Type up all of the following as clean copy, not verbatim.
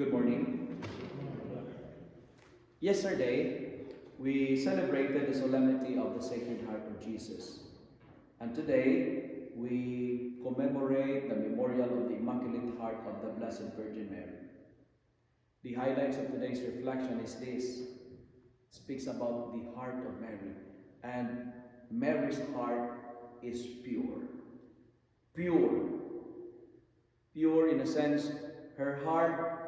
Good morning. Yesterday, we celebrated the solemnity of the Sacred Heart of Jesus. And today, we commemorate the memorial of the Immaculate Heart of the Blessed Virgin Mary. The highlights of today's reflection is this. It speaks about the heart of Mary. And Mary's heart is pure. Pure. Pure in a sense, her heart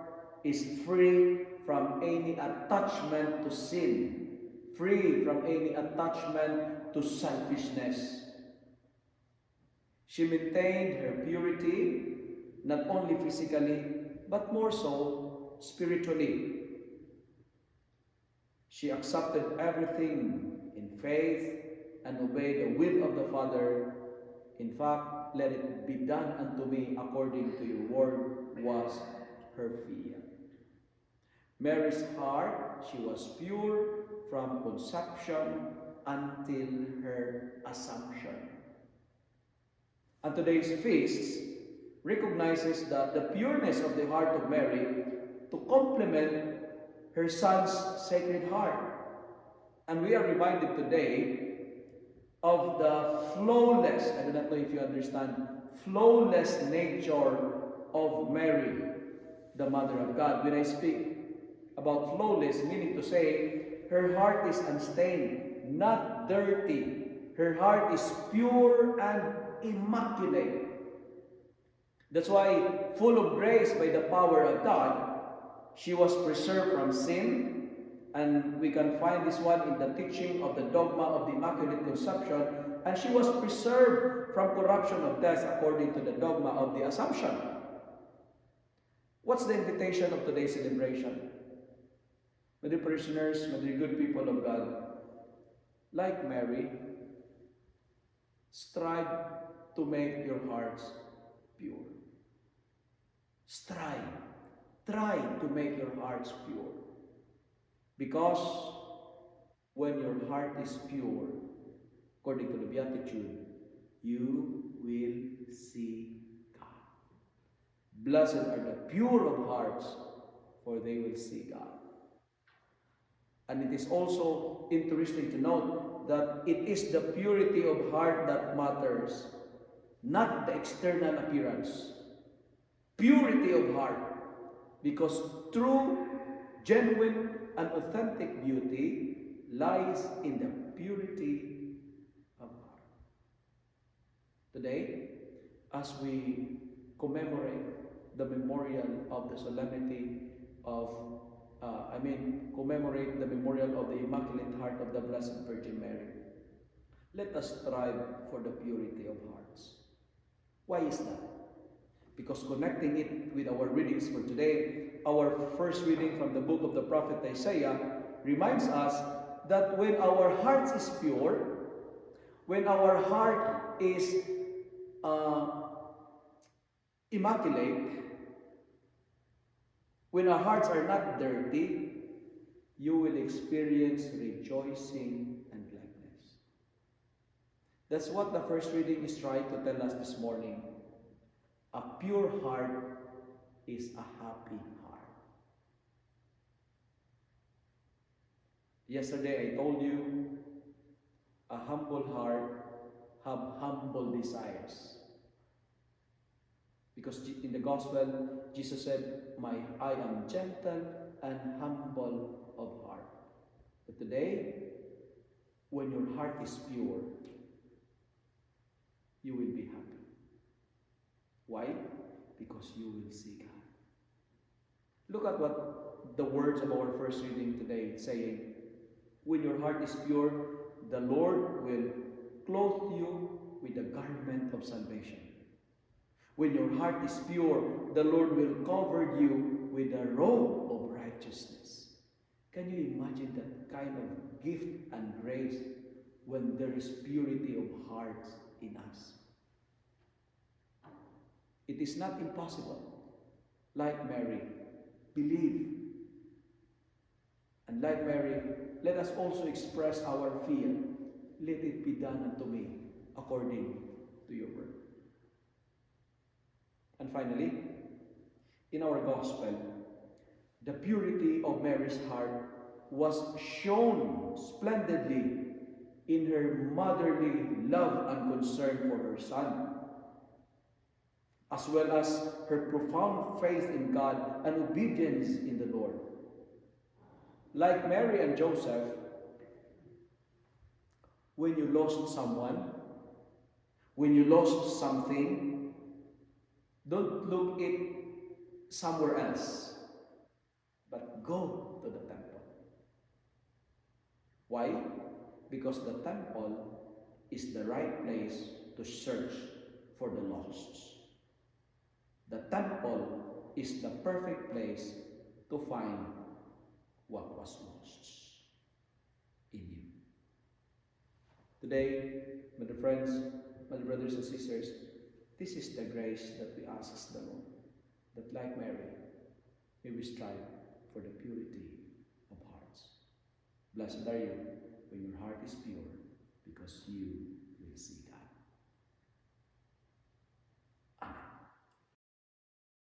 is free from any attachment to sin, free from any attachment to selfishness. She maintained her purity, not only physically, but more so spiritually. She accepted everything in faith and obeyed the will of the Father. In fact, let it be done unto me according to your word was her fiat. Mary's heart, she was pure from conception until her assumption. And today's feast recognizes the pureness of the heart of Mary to complement her son's sacred heart. And we are reminded today of the flawless, I do not know if you understand, flawless nature of Mary, the Mother of God. When I speak about flawless, meaning to say, her heart is unstained, not dirty. Her heart is pure and immaculate. That's why, full of grace by the power of God, she was preserved from sin. And we can find this one in the teaching of the dogma of the Immaculate Conception. And she was preserved from corruption of death according to the dogma of the Assumption. What's the invitation of today's celebration? My dear parishioners, my dear good people of God, like Mary, strive to make your hearts pure. Strive. Try to make your hearts pure. Because when your heart is pure, according to the Beatitude, you will see God. Blessed are the pure of hearts, for they will see God. And it is also interesting to note that it is the purity of heart that matters, not the external appearance. Purity of heart. Because true, genuine, and authentic beauty lies in the purity of heart. Today, as we commemorate the memorial of the solemnity of commemorate the memorial of the Immaculate Heart of the Blessed Virgin Mary, let us strive for the purity of hearts. Why is that? Because connecting it with our readings for today, our first reading from the book of the prophet Isaiah reminds us that when our heart is pure, when our heart is immaculate, when our hearts are not dirty, you will experience rejoicing and gladness. That's what the first reading is trying to tell us this morning. A pure heart is a happy heart. Yesterday I told you, a humble heart have humble desires. Because in the gospel, Jesus said, I am gentle and humble of heart. But today, when your heart is pure, you will be happy. Why? Because you will see God. Look at what the words of our first reading today is saying. When your heart is pure, the Lord will clothe you with the garment of salvation. When your heart is pure, the Lord will cover you with a robe of righteousness. Can you imagine that kind of gift and grace when there is purity of heart in us? It is not impossible. Like Mary, believe. And like Mary, let us also express our fear. Let it be done unto me according to your word. And finally, in our gospel, The purity of Mary's heart was shown splendidly in her motherly love and concern for her son, as well as her profound faith in God and obedience in the Lord. Like Mary and Joseph, when you lost someone, when you lost something, don't look it somewhere else, but go to the temple. Why? Because the temple is the right place to search for the lost. The temple is the perfect place to find what was lost in you. Today, my dear friends, my dear brothers and sisters, this is the grace that we ask the Lord, that like Mary, may we strive for the purity of hearts. Blessed are you when your heart is pure, because you will see